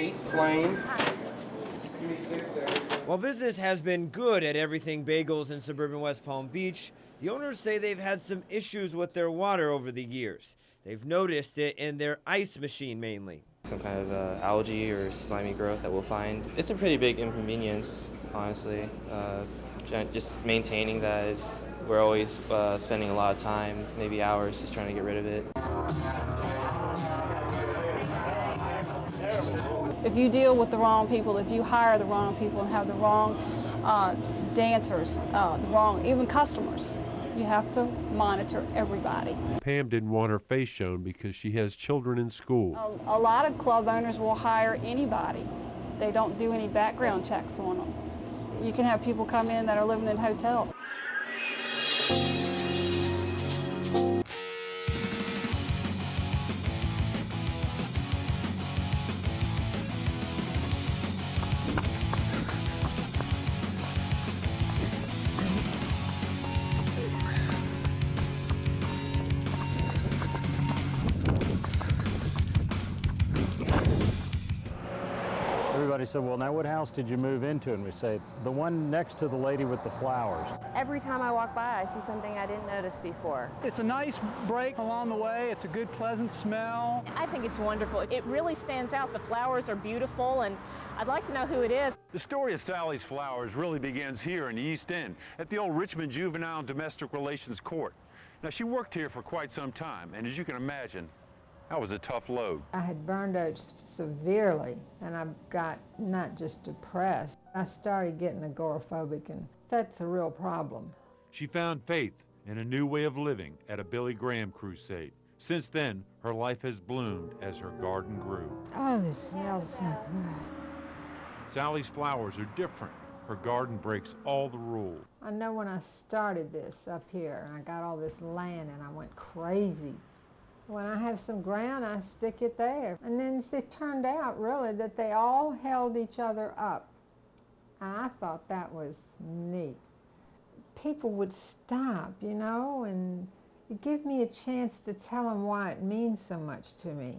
8, plain. While business has been good at Everything Bagels in suburban West Palm Beach, the owners say they've had some issues with their water over the years. They've noticed it in their ice machine mainly. Some kind of algae or slimy growth that we'll find. It's a pretty big inconvenience, honestly. Just maintaining that is, we're always spending a lot of time, maybe hours, just trying to get rid of it. If you deal with the wrong people, if you hire the wrong people and have the wrong dancers, the wrong, even customers, you have to monitor everybody. Pam didn't want her face shown because she has children in school. A lot of club owners will hire anybody. They don't do any background checks on them. You can have people come in that are living in hotels. Everybody said, well, now what house did you move into? And we say, the one next to the lady with the flowers. Every time I walk by, I see something I didn't notice before. It's a nice break along the way. It's a good, pleasant smell. I think it's wonderful. It really stands out. The flowers are beautiful, and I'd like to know who it is. The story of Sally's Flowers really begins here in the East End at the old Richmond Juvenile and Domestic Relations Court. Now, she worked here for quite some time, and as you can imagine, that was a tough load. I had burned out severely, and I got not just depressed. I started getting agoraphobic, and that's a real problem. She found faith in a new way of living at a Billy Graham crusade. Since then, her life has bloomed as her garden grew. Oh, this smells so good. Sally's Flowers are different. Her garden breaks all the rules. I know when I started this up here, and I got all this land, and I went crazy. When I have some ground, I stick it there. And then it turned out, really, that they all held each other up. And I thought that was neat. People would stop, you know, and it gave me a chance to tell them why it means so much to me,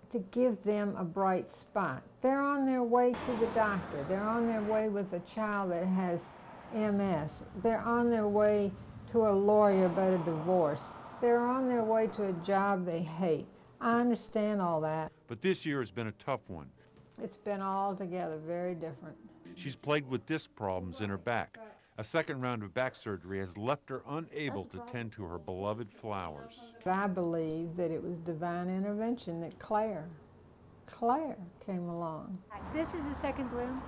to give them a bright spot. They're on their way to the doctor. They're on their way with a child that has MS. They're on their way to a lawyer about a divorce. They're on their way to a job they hate. I understand all that. But this year has been a tough one. It's been altogether very different. She's plagued with disc problems in her back. A second round of back surgery has left her unable to tend to her beloved flowers. I believe that it was divine intervention that Claire came along. This is the second bloom,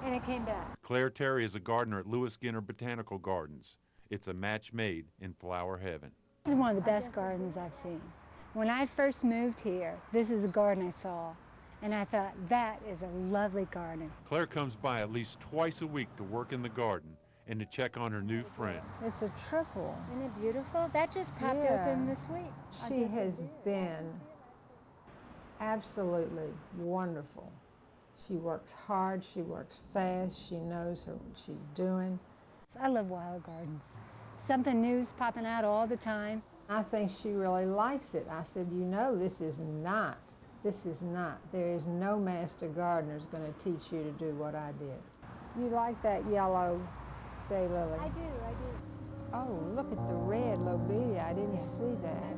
and it came back. Claire Terry is a gardener at Lewis Skinner Botanical Gardens. It's a match made in flower heaven. This is one of the best gardens I've seen. When I first moved here, this is a garden I saw, and I thought, that is a lovely garden. Claire comes by at least twice a week to work in the garden and to check on her new friend. It's a triple. Isn't it beautiful? That just popped open this week. She has been absolutely wonderful. She works hard, she works fast, she knows what she's doing. I love wild gardens. Something new's popping out all the time. I think she really likes it. I said, you know, this is not. There is no master gardener who's going to teach you to do what I did. You like that yellow daylily? I do. Oh, look at the red lobelia. I didn't see that.